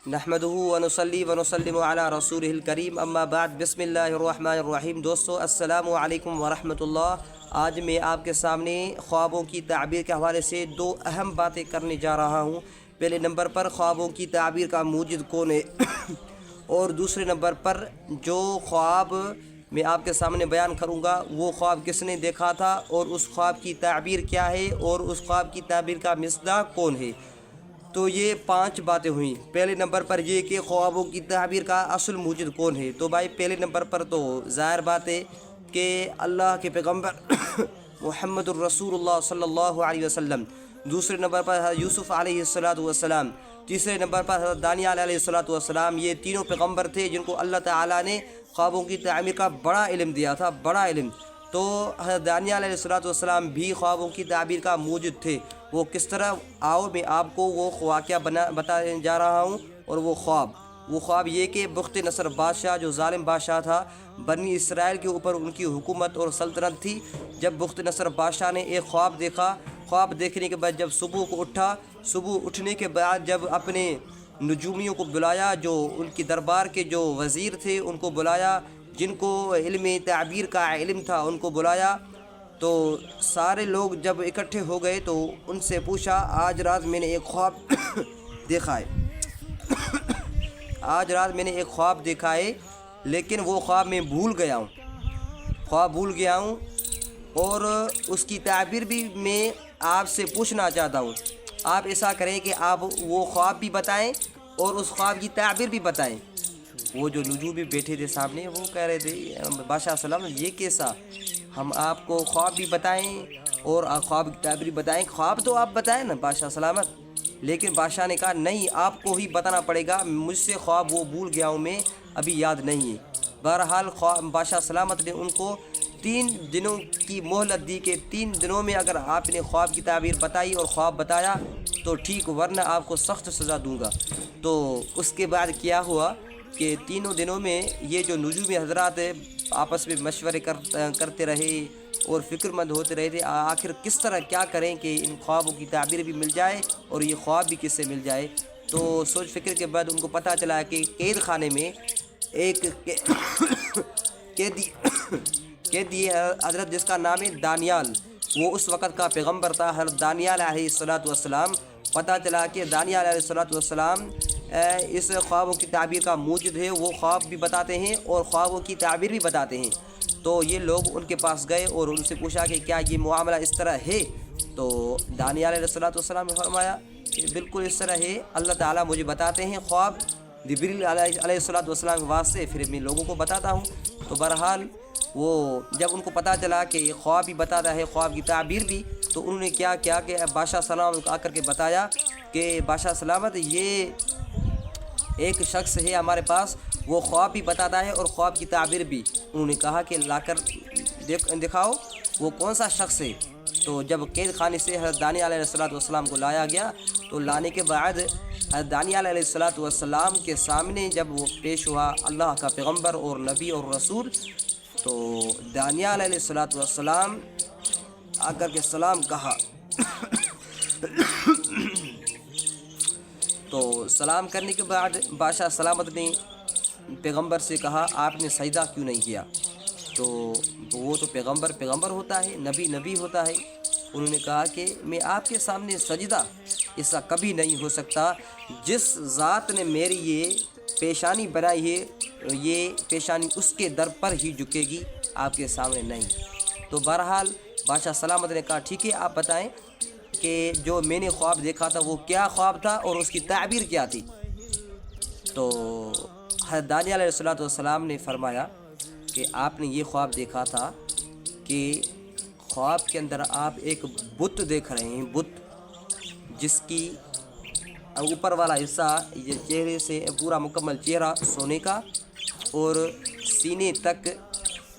نحمدہ ونصلی ونسلم علی رسولہ الکریم اما بعد بسم اللہ الرحمن الرحیم۔ دوستو السلام علیکم ورحمۃ اللہ۔ آج میں آپ کے سامنے خوابوں کی تعبیر کے حوالے سے دو اہم باتیں کرنے جا رہا ہوں۔ پہلے نمبر پر خوابوں کی تعبیر کا موجد کون ہے اور دوسرے نمبر پر جو خواب میں آپ کے سامنے بیان کروں گا وہ خواب کس نے دیکھا تھا اور اس خواب کی تعبیر کیا ہے اور اس خواب کی تعبیر کا مصداق کون ہے۔ تو یہ 5 باتیں ہوئیں۔ پہلے نمبر پر یہ کہ خوابوں کی تعبیر کا اصل موجد کون ہے۔ تو بھائی پہلے نمبر پر تو ظاہر بات ہے کہ اللہ کے پیغمبر محمد الرسول اللہ صلی اللہ علیہ وسلم، دوسرے نمبر پر حضرت یوسف علیہ السلام، تیسرے نمبر پر حضرت دانیال علیہ السلام۔ یہ تینوں پیغمبر تھے جن کو اللہ تعالیٰ نے خوابوں کی تعبیر کا بڑا علم دیا تھا، بڑا علم۔ تو حضرت دانیال علیہ السلام بھی خوابوں کی تعبیر کا موجد تھے۔ وہ کس طرح، آؤ میں آپ کو وہ واقعہ بتانے جا رہا ہوں۔ اور وہ خواب یہ کہ بخت نصر بادشاہ جو ظالم بادشاہ تھا، بنی اسرائیل کے اوپر ان کی حکومت اور سلطنت تھی۔ جب بخت نصر بادشاہ نے ایک خواب دیکھا، خواب دیکھنے کے بعد جب صبح کو اٹھا، صبح اٹھنے کے بعد جب اپنے نجومیوں کو بلایا، جو ان کی دربار کے جو وزیر تھے ان کو بلایا، جن کو علم تعبیر کا علم تھا ان کو بلایا، تو سارے لوگ جب اکٹھے ہو گئے تو ان سے پوچھا آج رات میں نے ایک خواب دیکھا ہے، آج رات میں نے ایک خواب دیکھا ہے، لیکن وہ خواب میں بھول گیا ہوں، اور اس کی تعبیر بھی میں آپ سے پوچھنا چاہتا ہوں۔ آپ ایسا کریں کہ آپ وہ خواب بھی بتائیں اور اس خواب کی تعبیر بھی بتائیں۔ وہ جو نجومی بیٹھے تھے سامنے وہ کہہ رہے تھے بادشاہ سلام یہ کیسا، ہم آپ کو خواب بھی بتائیں اور خواب کی تعبیر بتائیں، خواب تو آپ بتائیں نا بادشاہ سلامت۔ لیکن بادشاہ نے کہا نہیں، آپ کو ہی بتانا پڑے گا، مجھ سے خواب وہ بھول گیا ہوں میں، ابھی یاد نہیں ہے۔ بہرحال بادشاہ سلامت نے ان کو 3 دنوں کی مہلت دی کہ 3 دنوں میں اگر آپ نے خواب کی تعبیر بتائی اور خواب بتایا تو ٹھیک، ورنہ آپ کو سخت سزا دوں گا۔ تو اس کے بعد کیا ہوا کہ 3 دنوں میں یہ جو نجومی حضرات آپس میں مشورے کرتے رہے اور فکر مند ہوتے رہے تھے آخر کس طرح کیا کریں کہ ان خوابوں کی تعبیر بھی مل جائے اور یہ خواب بھی کس سے مل جائے۔ تو سوچ فکر کے بعد ان کو پتہ چلا کہ قید خانے میں ایک قیدی حضرت جس کا نام ہے دانیال، وہ اس وقت کا پیغمبر تھا، حضرت دانیال علیہ السلام۔ پتہ چلا کہ دانیال علیہ السلام اس خوابوں کی تعبیر کا موجد ہے، وہ خواب بھی بتاتے ہیں اور خوابوں کی تعبیر بھی بتاتے ہیں۔ تو یہ لوگ ان کے پاس گئے اور ان سے پوچھا کہ کیا یہ معاملہ اس طرح ہے؟ تو دانیال علیہ السلام نے فرمایا کہ بالکل اس طرح ہے، اللہ تعالیٰ مجھے بتاتے ہیں خواب جبریل علیہ السلام کے واسطے، پھر میں لوگوں کو بتاتا ہوں۔ تو بہرحال وہ جب ان کو پتہ چلا کہ یہ خواب بھی بتاتا ہے خواب کی تعبیر بھی، تو انہوں نے کیا کیا کہ بادشاہ سلام آ کر کے بتایا کہ بادشاہ سلامت یہ ایک شخص ہے ہمارے پاس، وہ خواب بھی بتاتا ہے اور خواب کی تعبیر بھی۔ انہوں نے کہا کہ لا کر دکھاؤ وہ کون سا شخص ہے۔ تو جب قید خانے سے حضرت دانیال علیہ السلام کو لایا گیا تو لانے کے بعد حضرت دانیال علیہ السلام کے سامنے جب وہ پیش ہوا اللہ کا پیغمبر اور نبی اور رسول، تو دانیال علیہ السلام آ کر کے سلام کہا تو سلام کرنے کے بعد بادشاہ سلامت نے پیغمبر سے کہا آپ نے سجدہ کیوں نہیں کیا؟ تو وہ تو پیغمبر ہوتا ہے، نبی ہوتا ہے۔ انہوں نے کہا کہ میں آپ کے سامنے سجدہ ایسا کبھی نہیں ہو سکتا، جس ذات نے میری یہ پیشانی بنائی ہے یہ پیشانی اس کے در پر ہی جھکے گی، آپ کے سامنے نہیں۔ تو بہرحال بادشاہ سلامت نے کہا ٹھیک ہے، آپ بتائیں کہ جو میں نے خواب دیکھا تھا وہ کیا خواب تھا اور اس کی تعبیر کیا تھی۔ تو حضرت دانیال علیہ السلام نے فرمایا کہ آپ نے یہ خواب دیکھا تھا کہ خواب کے اندر آپ ایک بت دیکھ رہے ہیں، بت جس کی اوپر والا حصہ یہ چہرے سے پورا مکمل چہرہ سونے کا، اور سینے تک،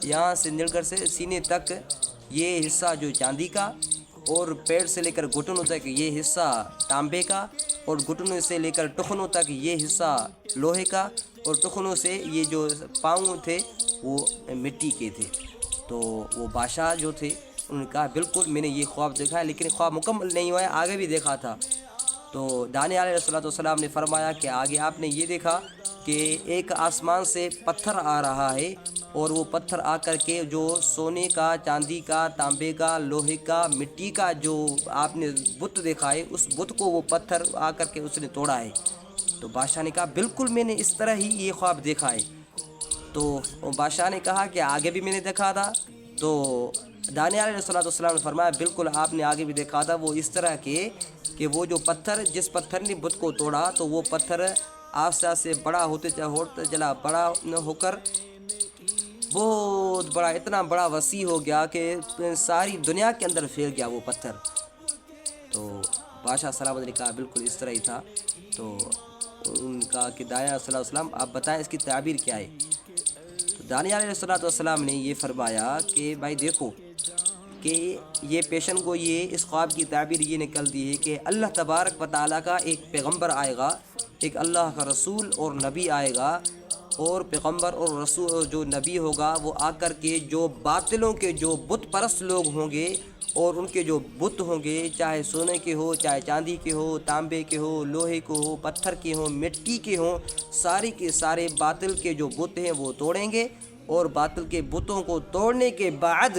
یہاں سے نڑگر سے سینے تک یہ حصہ جو چاندی کا، اور پیڑ سے لے کر گھٹنوں تک یہ حصہ تانبے کا، اور گھٹنوں سے لے کر ٹخنوں تک یہ حصہ لوہے کا، اور ٹخنوں سے یہ جو پاؤں تھے وہ مٹی کے تھے۔ تو وہ بادشاہ جو تھے انہوں نے کہا بالکل میں نے یہ خواب دیکھا ہے، لیکن خواب مکمل نہیں ہوا ہے، آگے بھی دیکھا تھا۔ تو دانیال علیہ السلام نے فرمایا کہ آگے آپ نے یہ دیکھا کہ ایک آسمان سے پتھر آ رہا ہے، اور وہ پتھر آ کر کے جو سونے کا، چاندی کا، تانبے کا، لوہے کا، مٹی کا جو آپ نے بت دیکھا ہے، اس بت کو وہ پتھر آ کر کے اس نے توڑا ہے۔ تو بادشاہ نے کہا بالکل میں نے اس طرح ہی یہ خواب دیکھا ہے۔ تو بادشاہ نے کہا کہ آگے بھی میں نے دیکھا تھا۔ تو دانیال علیہ السلام نے فرمایا بالکل آپ نے آگے بھی دیکھا تھا، وہ اس طرح کہ وہ جو پتھر، جس پتھر نے بت کو توڑا، تو وہ پتھر آہستہ آہستہ بڑا ہوتے چلا، بڑا ہو کر بہت بڑا، اتنا بڑا وسیع ہو گیا کہ ساری دنیا کے اندر پھیل گیا وہ پتھر۔ تو بادشاہ سلامت نے کہا بالکل اس طرح ہی تھا۔ تو ان کا کہ دانیال علیہ السلام آپ بتائیں اس کی تعبیر کیا ہے؟ تو دانیال علیہ السلام نے یہ فرمایا کہ بھائی دیکھو کہ یہ پیشن گو، یہ اس خواب کی تعبیر یہ نکلتی ہے کہ اللہ تبارک و تعالیٰ کا ایک پیغمبر آئے گا، ایک اللہ کا رسول اور نبی آئے گا، اور پیغمبر اور رسول جو نبی ہوگا وہ آ کر کے جو باطلوں کے جو بت پرست لوگ ہوں گے، اور ان کے جو بت ہوں گے، چاہے سونے کے ہو، چاہے چاندی کے ہو، تانبے کے ہو، لوہے کے ہو، پتھر کے ہوں، مٹی کے ہوں، سارے کے سارے باطل کے جو بت ہیں وہ توڑیں گے، اور باطل کے بتوں کو توڑنے کے بعد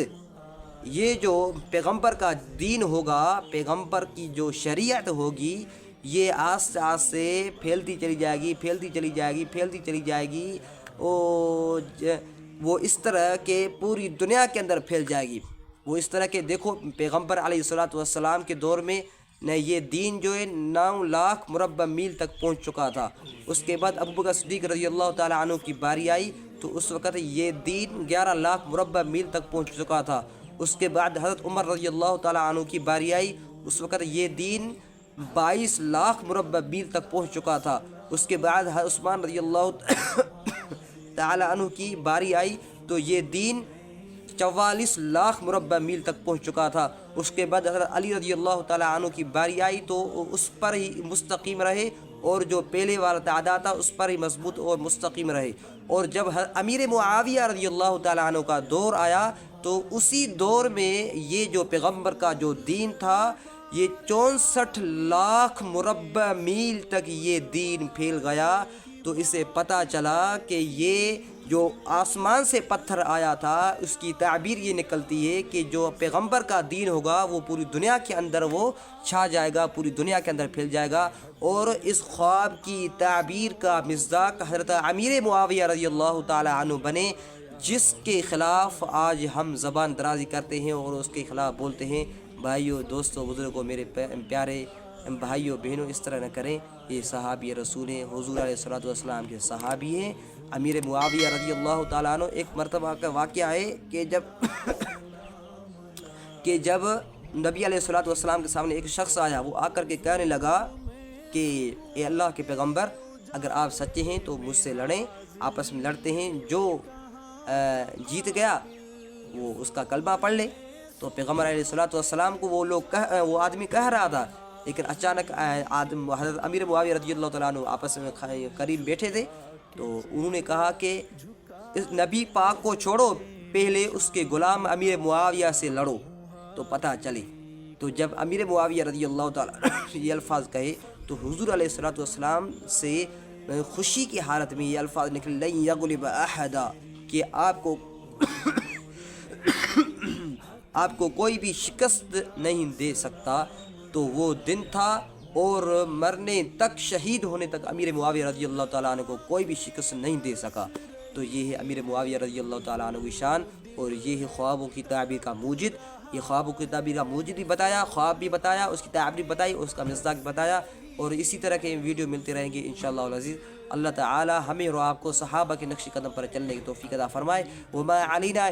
یہ جو پیغمبر کا دین ہوگا، پیغمبر کی جو شریعت ہوگی، یہ آہستہ آہستہ پھیلتی چلی جائے گی، پھیلتی چلی جائے گی، پھیلتی چلی جائے گی، اور وہ اس طرح کہ پوری دنیا کے اندر پھیل جائے گی۔ وہ اس طرح کہ دیکھو پیغمبر علیہ السلام کے دور میں یہ دین جو ہے 9 لاکھ مربع میل تک پہنچ چکا تھا۔ اس کے بعد ابو بکر صدیق رضی اللہ تعالیٰ عنہ کی باری آئی تو اس وقت یہ دین 11 لاکھ مربع میل تک پہنچ چکا تھا۔ اس کے بعد حضرت عمر رضی اللہ تعالیٰ عنہ کی باری آئی، اس وقت یہ دین 22 لاکھ مربع میل تک پہنچ چکا تھا۔ اس کے بعد عثمان رضی اللہ تعالیٰ عنہ کی باری آئی تو یہ دین 44 لاکھ مربع میل تک پہنچ چکا تھا۔ اس کے بعد حضرت علی رضی اللہ تعالیٰ عنہ کی باری آئی تو اس پر ہی مستقیم رہے، اور جو پہلے والا تعداد تھا اس پر ہی مضبوط اور مستقیم رہے۔ اور جب امیر معاویہ رضی اللہ تعالیٰ عنہ کا دور آیا تو اسی دور میں یہ جو پیغمبر کا جو دین تھا، یہ 64 لاکھ مربع میل تک یہ دین پھیل گیا۔ تو اسے پتہ چلا کہ یہ جو آسمان سے پتھر آیا تھا اس کی تعبیر یہ نکلتی ہے کہ جو پیغمبر کا دین ہوگا وہ پوری دنیا کے اندر وہ چھا جائے گا، پوری دنیا کے اندر پھیل جائے گا۔ اور اس خواب کی تعبیر کا مصداق حضرت امیر معاویہ رضی اللہ تعالیٰ عنہ بنے، جس کے خلاف آج ہم زبان درازی کرتے ہیں اور اس کے خلاف بولتے ہیں۔ بھائیوں، دوستوں، بزرگوں، میرے پیارے بھائیوں بہنوں، اس طرح نہ کریں۔ یہ صحابی رسول ہیں، حضور علیہ السلام کے صحابی ہیں، امیر معاویہ رضی اللہ تعالیٰ عنہ۔ ایک مرتبہ کا واقعہ ہے کہ جب نبی علیہ السلام کے سامنے ایک شخص آیا، وہ آ کر کے کہنے لگا کہ اے اللہ کے پیغمبر، اگر آپ سچے ہیں تو مجھ سے لڑیں، آپس میں لڑتے ہیں، جو جیت گیا وہ اس کا کلمہ پڑھ لے۔ تو پیغمبر علیہ السلام کو وہ آدمی کہہ رہا تھا، لیکن اچانک حضرت امیر معاویہ رضی اللہ تعالیٰ عنہ آپس میں قریب بیٹھے تھے، تو انہوں نے کہا کہ اس نبی پاک کو چھوڑو، پہلے اس کے غلام امیر معاویہ سے لڑو تو پتہ چلے۔ تو جب امیر معاویہ رضی اللہ تعالیٰ یہ الفاظ کہے تو حضور علیہ السلام سے خوشی کی حالت میں یہ الفاظ نکلے، لن یغلب احدا، کہ آپ کو کوئی بھی شکست نہیں دے سکتا۔ تو وہ دن تھا، اور مرنے تک، شہید ہونے تک امیر معاویہ رضی اللہ تعالیٰ عنہ کو کوئی بھی شکست نہیں دے سکا۔ تو یہ ہے امیر معاویہ رضی اللہ تعالیٰ عنہ کی شان، اور یہ ہے خوابوں کی تعبیر کا موجد۔ یہ خوابوں کی تعبیر کا موجد بھی بتایا، خواب بھی بتایا، اس کی تعبیر بتائی، اس کا مصداق بتایا، اور اسی طرح کے ویڈیو ملتے رہیں گے انشاءاللہ العزیز۔ اللہ تعالی ہمیں اور آپ کو صحابہ کے نقش قدم پر چلنے کی توفیق عطا فرمائے۔ وما علینا